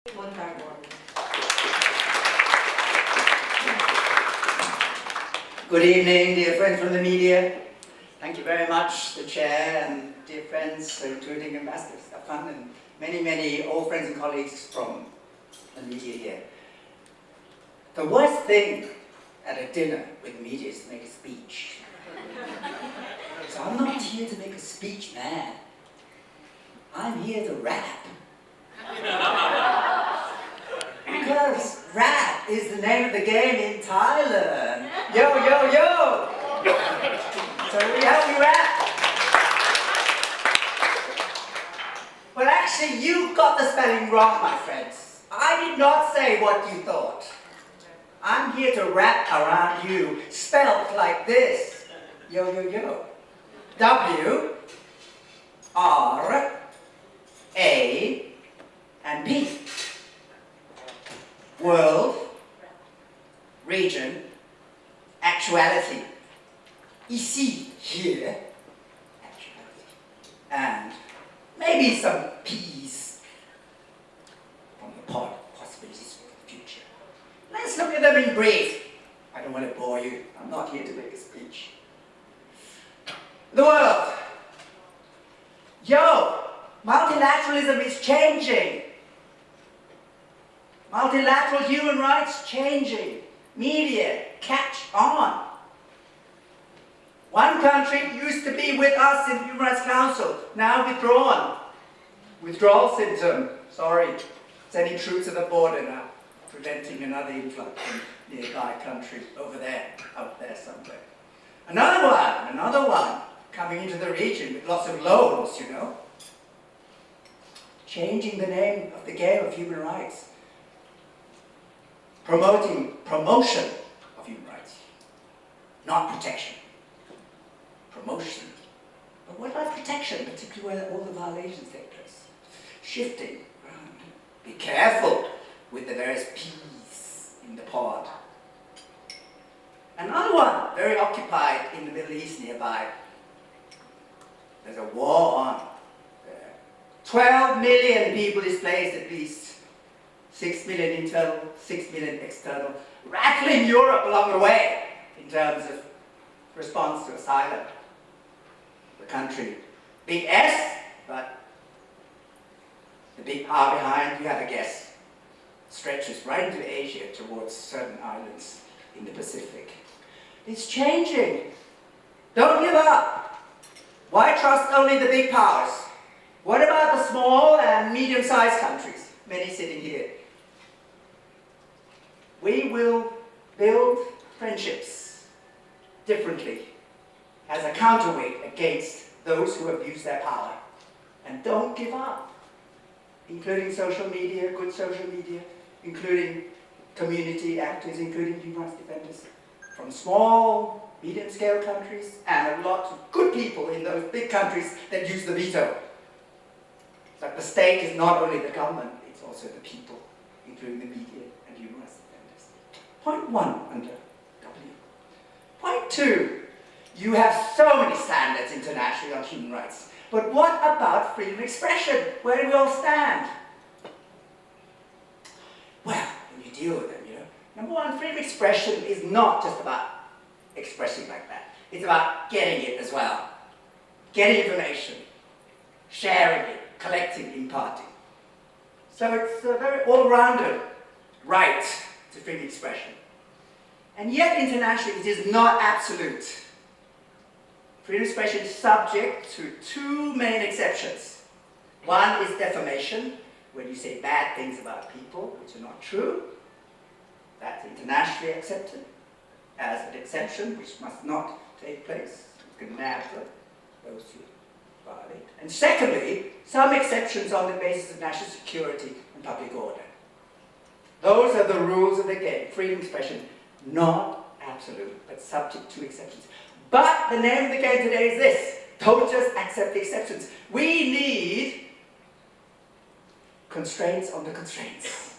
Muntarbhorn. Good evening, dear friends from the media. Thank you very much, the chair and dear friends, including ambassadors Stefan and many old friends and colleagues from the media here. The worst thing at a dinner with the media is to make a speech. So I'm not here to make a speech, man. I'm here to rap. Because rap is the name of the game in Thailand. Yo, yo, yo! So we help you rap. Well, actually, you got the spelling wrong, my friends. I did not say what you thought. I'm here to wrap around you, spelled like this. Yo, yo, yo. W, R, A, and P. World, region, actuality. Ici, here, actuality. And maybe some P's from the possibilities for the future. Let's look at them in brief. I don't want to bore you. I'm not here to make a speech. The world. Yo, multilateralism is changing. Multilateral human rights changing. Media, catch on. One country used to be with us in the Human Rights Council, now withdrawn. Withdrawal symptom, sorry. Sending troops to the border now, preventing another influx from nearby country over there, out there somewhere. Another one, coming into the region with lots of loans, you know. Changing the name of the game of human rights. Promotion of human rights, not protection. Promotion. But what about protection, particularly where all the violations take place? Shifting around. Be careful with the various P's in the pod. Another one, very occupied in the Middle East nearby. There's a war on there. 12 million people displaced at least. 6 million internal, 6 million external, rattling Europe along the way in terms of response to asylum. The country, big S, but the big R behind, you have a guess, stretches right into Asia towards certain islands in the Pacific. It's changing. Don't give up. Why trust only the big powers? What about the small and medium-sized countries, many sitting here? We will build friendships differently as a counterweight against those who abuse their power. And don't give up, including social media, good social media, including community actors, including human rights defenders, from small, medium-scale countries, and a lot of good people in those big countries that use the veto. Like the state is not only the government, it's also the people, including the media and human rights defenders. Point 1 under W. Point 2, you have so many standards internationally on human rights. But what about freedom of expression? Where do we all stand? Well, when you deal with them, you know, number one, freedom of expression is not just about expressing like that. It's about getting it as well. Getting information, sharing it, collecting, imparting. So it's a very all-rounded right to freedom of expression. And yet internationally it is not absolute. Freedom of expression is subject to 2 main exceptions. One is defamation, when you say bad things about people which are not true. That's internationally accepted as an exception which must not take place. You can nab those who violate. And secondly, some exceptions on the basis of national security and public order. Those are the rules of the game. Freedom of expression, not absolute, but subject to exceptions. But the name of the game today is this. Don't just accept the exceptions. We need constraints on the constraints.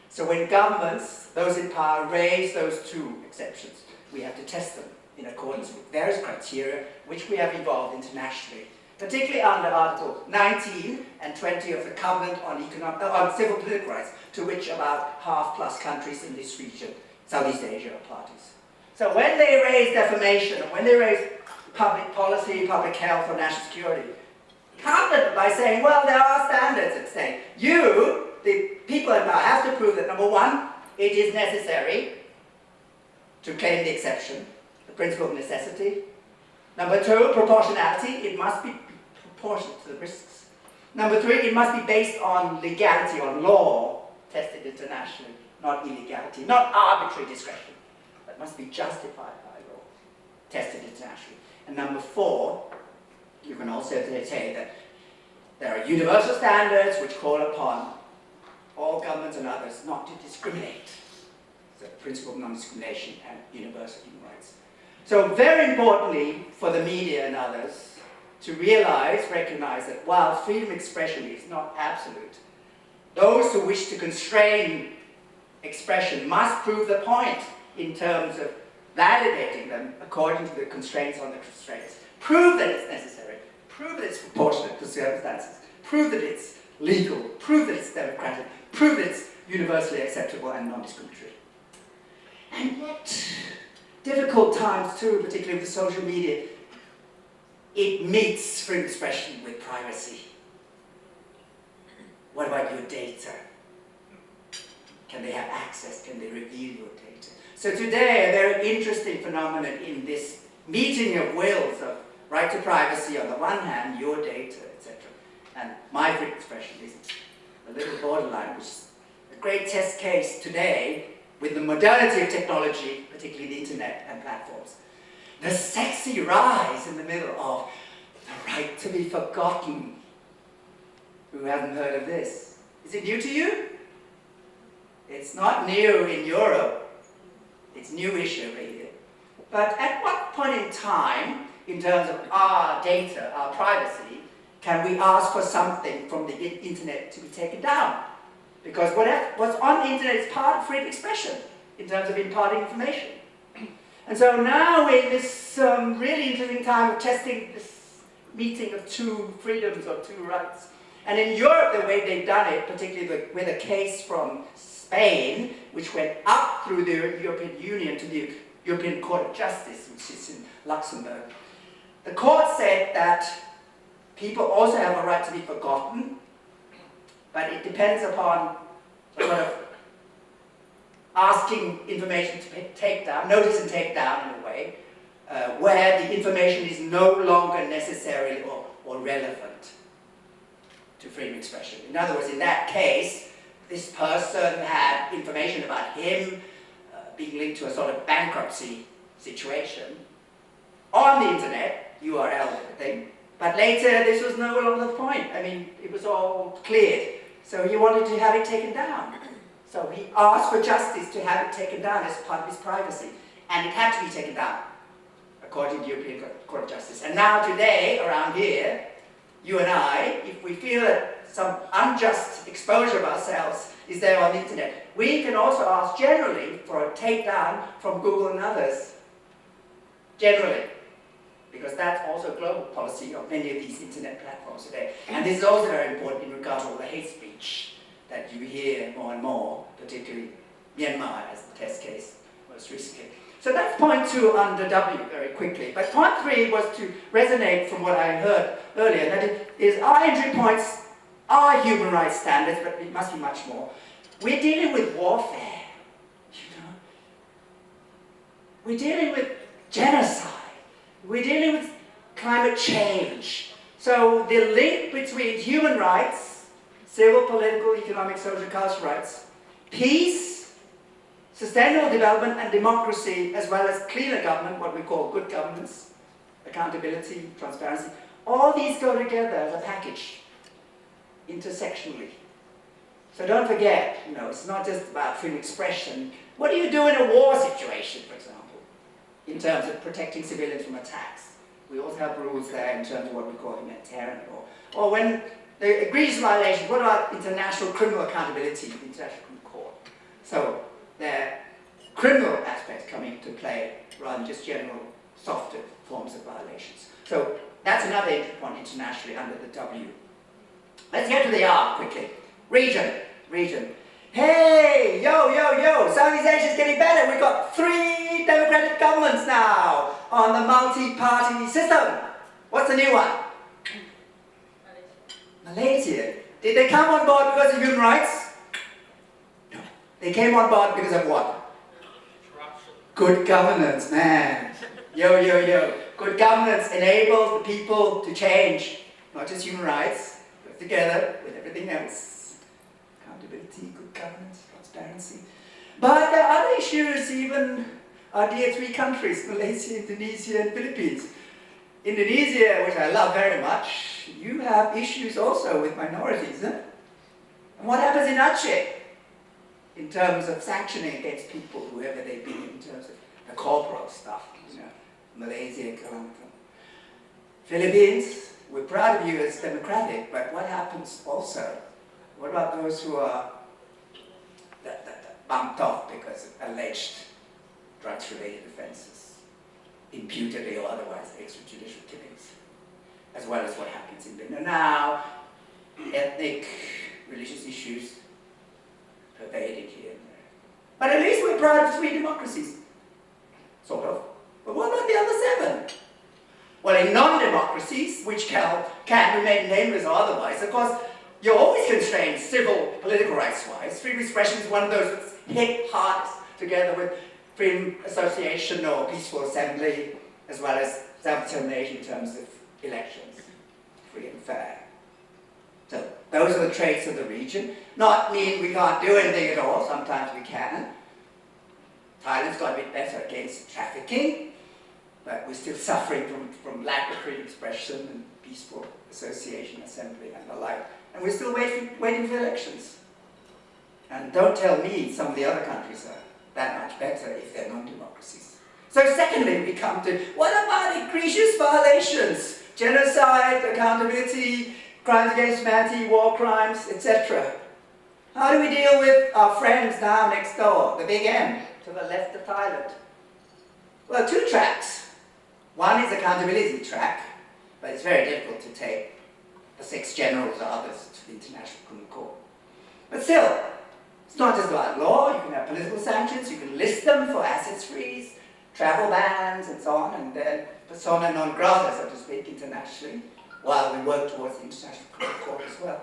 So when governments, those in power, raise those 2 exceptions, we have to test them in accordance with various criteria which we have evolved internationally particularly under Article 19 and 20 of the Covenant on Civil Political Rights, to which about half-plus countries in this region, Southeast Asia, are parties. So when they raise defamation, or when they raise public policy, public health, or national security, countered by saying, well, there are standards at stake. You, the people in power, have to prove that, number one, it is necessary to claim the exception, the principle of necessity. Number two, proportionality. It must be proportionate to the risks. Number three, it must be based on legality, on law, tested internationally, not illegality, not arbitrary discretion, but must be justified by law, tested internationally. And number four, you can also say that there are universal standards which call upon all governments and others not to discriminate. So the principle of non-discrimination and universal human rights. So very importantly for the media and others to recognize that while freedom of expression is not absolute, those who wish to constrain expression must prove the point in terms of validating them according to the constraints on the constraints. Prove that it's necessary, prove that it's proportionate to circumstances, prove that it's legal, prove that it's democratic, prove that it's universally acceptable and non-discriminatory. And yet, difficult times too, particularly with social media, it meets freedom of expression with privacy. What about your data? Can they have access? Can they reveal your data? So today, a very interesting phenomenon in this meeting of wills of right to privacy on the one hand, your data, etc., and my freedom of expression is a little borderline, which is a great test case today with the modernity of technology, particularly the internet and platforms. The sexy rise in the middle of the right to be forgotten. Who hasn't heard of this? Is it new to you? It's not new in Europe. It's newish over here. But at what point in time, in terms of our data, our privacy, can we ask for something from the internet to be taken down? Because what's on the internet is part of freedom of expression in terms of imparting information. And so now we're in this really interesting time of testing this meeting of two freedoms or two rights. And in Europe, the way they've done it, particularly with a case from Spain, which went up through the European Union to the European Court of Justice, which is in Luxembourg. The court said that people also have a right to be forgotten, but it depends upon sort of asking information to take down, notice and take down in a way, where the information is no longer necessary or relevant to freedom of expression. In other words, in that case, this person had information about him being linked to a sort of bankruptcy situation on the internet, URL and everything, but later this was no longer the point. I mean, it was all cleared. So he wanted to have it taken down. So he asked for justice to have it taken down as part of his privacy. And it had to be taken down, according to the European Court of Justice. And now today, around here, you and I, if we feel that some unjust exposure of ourselves is there on the internet, we can also ask generally for a takedown from Google and others. Generally. Because that's also a global policy of many of these internet platforms today. And this is also very important in regard to all the hate speech that you hear more and more, particularly Myanmar as the test case most recently. So that's point 2 under W very quickly. But point 3 was to resonate from what I heard earlier, that it is our entry points are human rights standards, but it must be much more. We're dealing with warfare, you know. We're dealing with genocide. We're dealing with climate change. So the link between human rights, civil, political, economic, social, cultural rights, peace, sustainable development and democracy, as well as cleaner government, what we call good governance, accountability, transparency, all these go together as a package, intersectionally. So don't forget, you know, it's not just about freedom of expression. What do you do in a war situation, for example, in terms of protecting civilians from attacks? We also have rules there in terms of what we call humanitarian law. Or when the egregious violations, what about international criminal accountability, the International Criminal Court? So there are criminal aspects coming into play rather than just general softer forms of violations. So That's another entry point internationally under the W. Let's get to the R quickly. Region. Hey, yo, Southeast Asia is getting better. We've got 3 democratic governments now on the multi-party system. What's the new one? Malaysia. Did they come on board because of human rights? No. They came on board because of what? Corruption. Good governance, man. Yo. Good governance enables the people to change, not just human rights, but together with everything else. Accountability, good governance, transparency. But there are other issues, even our dear 3 countries, Malaysia, Indonesia, and Philippines. Indonesia, which I love very much, you have issues also with minorities, huh? And what happens in Aceh in terms of sanctioning against people, whoever they be, in terms of the corporal stuff, you know, Malaysia, Kelantan. Philippines, we're proud of you as democratic, but what happens also? What about those who are bumped off because of alleged drugs-related offences, imputedly or otherwise extrajudicial killings, as well as what happens in Mindanao, ethnic, religious issues pervaded here and there. But at least we're proud of 3 democracies, sort of. But what about the other 7? Well, in non-democracies, which can remain nameless or otherwise, of course, you're always constrained civil, political rights-wise. Freedom of expression is one of those that's hit hardest, together with freedom of association or peaceful assembly, as well as self-determination in terms of elections, free and fair. So those are the traits of the region. Not mean we can't do anything at all, sometimes we can. Thailand's got a bit better against trafficking, but we're still suffering from lack of freedom of expression and peaceful association, assembly, and the like. And we're still waiting for elections. And don't tell me some of the other countries are that much better if they're non-democracies. So secondly, we come to, what about egregious violations? Genocide, accountability, crimes against humanity, war crimes, etc. How do we deal with our friends now next door, the big M, to the left of Thailand? Well, 2 tracks. One is accountability track, but it's very difficult to take the 6 generals or others to the International Criminal Court. But still, it's not just about law. You can have political sanctions, you can list them for assets freeze, travel bans, and so on, and then persona non grata, so to speak, internationally, while we work towards the International Criminal Court as well.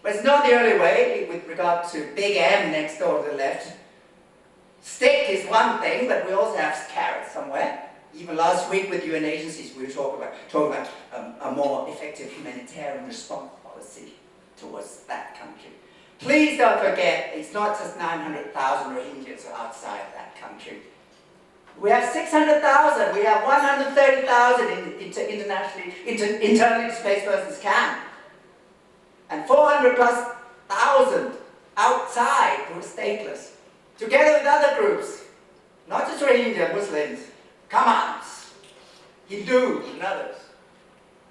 But it's not the only way with regard to big M next door to the left. Stick is one thing, but we also have carrots somewhere. Even last week with UN agencies, we were talking about a more effective humanitarian response policy towards that country. Please don't forget, it's not just 900,000 Rohingyas outside that country. We have 600,000, we have 130,000 internally displaced persons camp, and 400,000+ outside who are stateless, together with other groups, not just Rohingya Muslims, Kamans, Hindus, and others.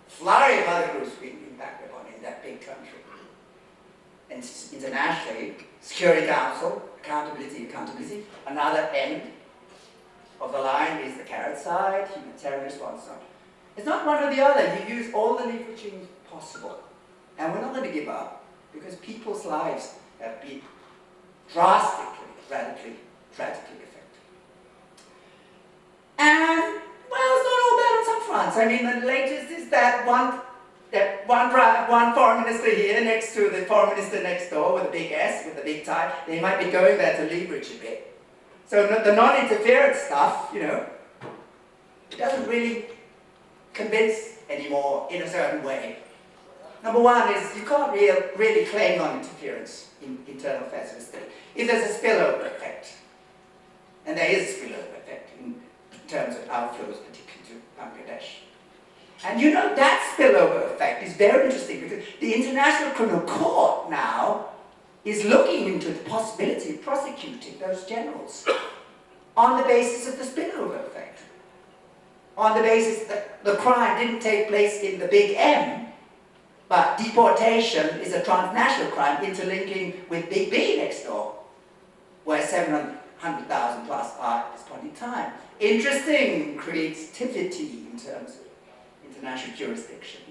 Flurry of other groups being impacted on in that big country. And internationally, Security Council, accountability. Another end of the line is the carrot side, humanitarian response side. It's not one or the other. You use all the leveraging possible. And we're not going to give up, because people's lives have been drastically, radically, tragically affected. And, well, it's not all bad on some fronts. I mean, the latest is that one foreign minister here next to the foreign minister next door with a big S, with a big tie, they might be going there to leverage a bit. So the non-interference stuff, you know, it doesn't really convince anymore in a certain way. Number one is you can't really claim non-interference in internal affairs of the state if there's a spillover effect. And there is a spillover effect in terms of outflows, particularly to Bangladesh. And you know, that spillover effect is very interesting, because the International Criminal Court now is looking into the possibility of prosecuting those generals on the basis of the spillover effect. On the basis that the crime didn't take place in the big M, but deportation is a transnational crime interlinking with big B next door, where 700,000 plus are at this point in time. Interesting creativity in terms international jurisdiction.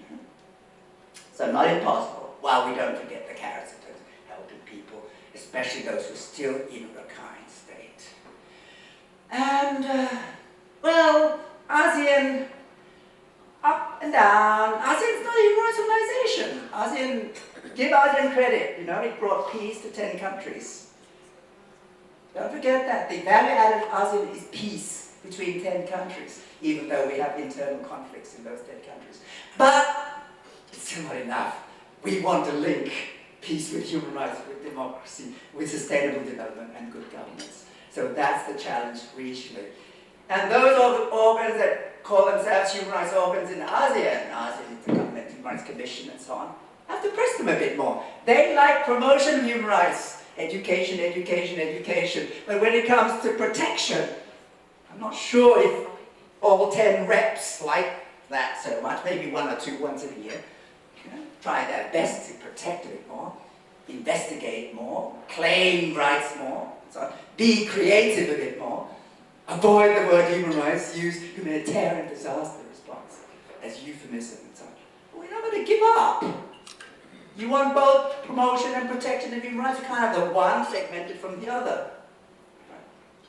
So not impossible, while we don't forget the carrots of helping people, especially those who are still in a kind state. And, well, ASEAN, up and down. ASEAN's not a human rights organization. ASEAN, give ASEAN credit, you know, it brought peace to 10 countries. Don't forget that. The value added of ASEAN is peace between 10 countries, even though we have internal conflicts in those 10 countries. But it's still not enough. We want to link peace with human rights, with democracy, with sustainable development and good governance. So that's the challenge regionally. And those organs that call themselves human rights organs in ASEAN, Intergovernmental Human Rights Commission and so on, have to press them a bit more. They like promotion of human rights, education, education, education. But when it comes to protection, I'm not sure if all 10 reps like that so much, maybe one or two once a year. Try their best to protect a bit more, investigate more, claim rights more, so on. Be creative a bit more, avoid the word human rights, use humanitarian disaster response as euphemism and so on. But we're not going to give up. You want both promotion and protection of human rights, you can't have the one segmented from the other.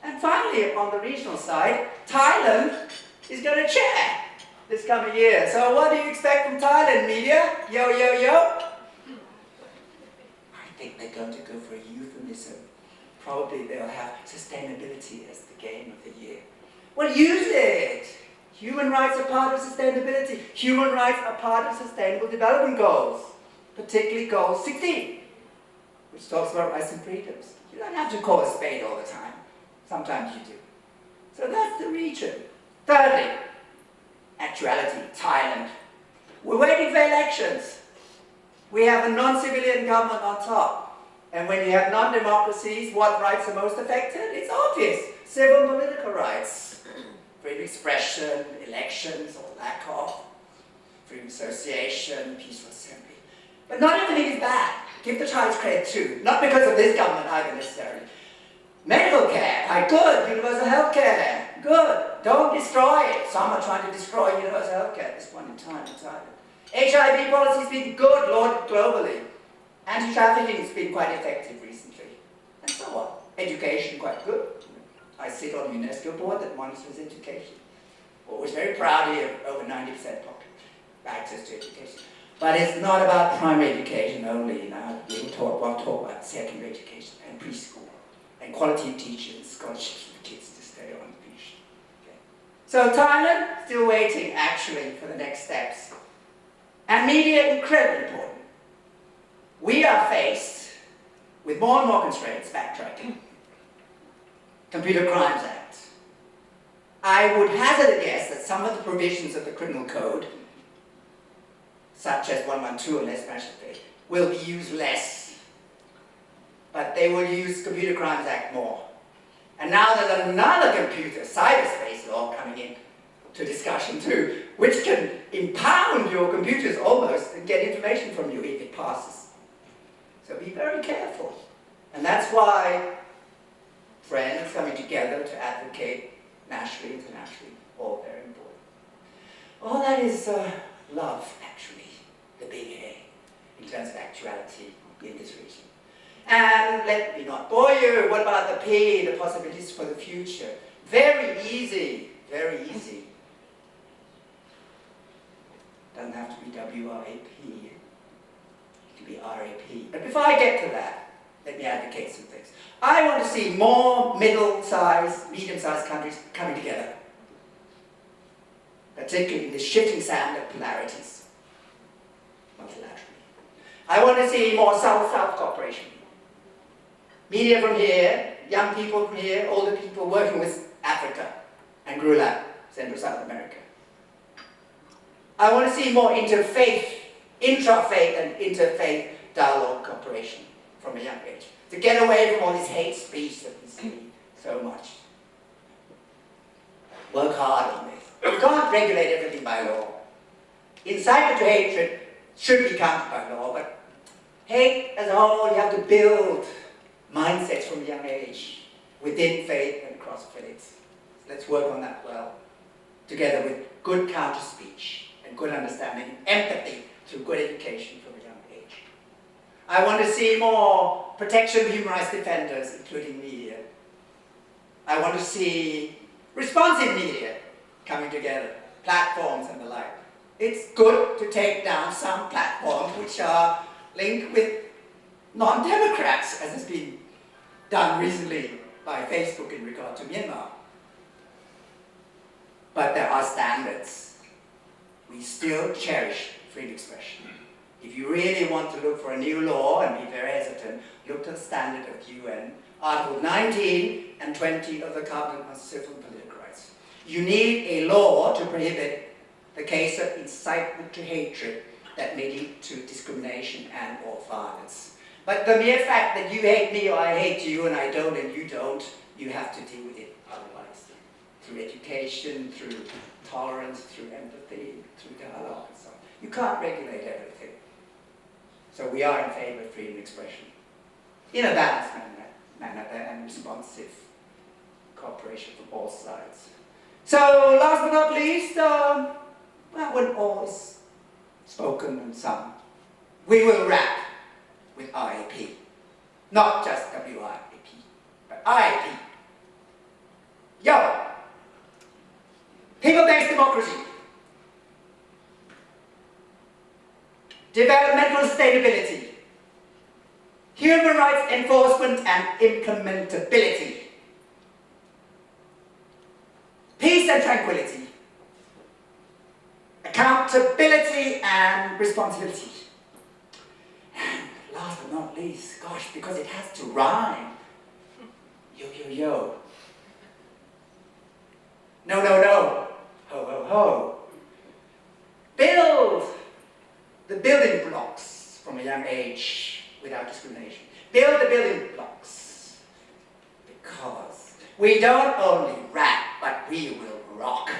And finally, on the regional side, Thailand is going to chair this coming year. So what do you expect from Thailand, media? Yo, yo, yo? I think they're going to go for a euphemism. Probably they'll have sustainability as the game of the year. Well, use it! Human rights are part of sustainability. Human rights are part of sustainable development goals, particularly goal 16, which talks about rights and freedoms. You don't have to call a spade all the time. Sometimes you do. So that's the region. Thirdly, actuality, Thailand. We're waiting for elections. We have a non-civilian government on top. And when you have non-democracies, what rights are most affected? It's obvious. Civil and political rights. Freedom of expression, elections or lack of. Freedom of association, peaceful assembly. But not everything is bad. Give the Thais credit too. Not because of this government either necessarily. Medical care, good. Universal health care, good. Don't destroy it. Some are trying to destroy universal health care at this point in time in Thailand. HIV policy has been good, lauded globally. Anti-trafficking has been quite effective recently. And so on. Education, quite good. I sit on the UNESCO board that monitors education. Always very proud here, over 90% access to education. But it's not about primary education only. Now we'll talk about secondary education and preschool. And quality of teaching, scholarships for kids to stay on the beach. Okay. So Thailand, still waiting actually for the next steps. And media, incredibly important. We are faced with more and more constraints, backtracking. Computer Crimes Act. I would hazard a guess that some of the provisions of the criminal code, such as 112 and less national state, will be used less. But they will use Computer Crimes Act more. And now there's another computer, cyberspace law coming in to discussion too, which can impound your computers almost and get information from you if it passes. So be very careful. And that's why friends coming together to advocate nationally, internationally, all very important. All that is love, actually, the big A, in terms of actuality in this region. And let me not bore you, what about the P, the possibilities for the future? Very easy, very easy. Doesn't have to be WRAP, it can be RAP. But before I get to that, let me advocate some things. I want to see more middle-sized, medium-sized countries coming together, particularly in the shifting sand of polarities, multilaterally. I want to see more South-South cooperation. Media from here, young people from here, older people working with Africa and GRULAC, Central South America. I want to see more interfaith, intra-faith and interfaith dialogue cooperation from a young age. To get away from all this hate speech that we see so much. Work hard on this. You can't regulate everything by law. Incitement to hatred should be countered by law, but hate as a whole, you have to build mindsets from a young age, within faith and across faiths. Let's work on that well, together with good counter-speech and and good understanding, empathy through good education from a young age. I want to see more protection of human rights defenders, including media. I want to see responsive media coming together, platforms and the like. It's good to take down some platforms which are linked with non-democrats, as has been done recently by Facebook in regard to Myanmar. But there are standards. We still cherish free expression. If you really want to look for a new law and be very hesitant, look to the standard of UN, Article 19 and 20 of the Covenant on Civil and Political Rights. You need a law to prohibit the case of incitement to hatred that may lead to discrimination and or violence. But the mere fact that you hate me or I hate you and I don't and you don't, you have to deal with it otherwise. Through education, through tolerance, through empathy, through dialogue and so on. You can't regulate everything. So we are in favor of freedom of expression. In a balanced manner and responsive cooperation from all sides. So last but not least, well, when all is spoken and sung, we will wrap with IAP. Not just WIAP, but IAP. Yo! People-based democracy. Developmental sustainability. Human rights enforcement and implementability. Peace and tranquility. Accountability and responsibility. And last but not least, gosh, because it has to rhyme. Yo, yo, yo. No, no, no. Ho, ho, ho. Build the building blocks from a young age without discrimination. Build the building blocks. Because we don't only rap, but we will rock.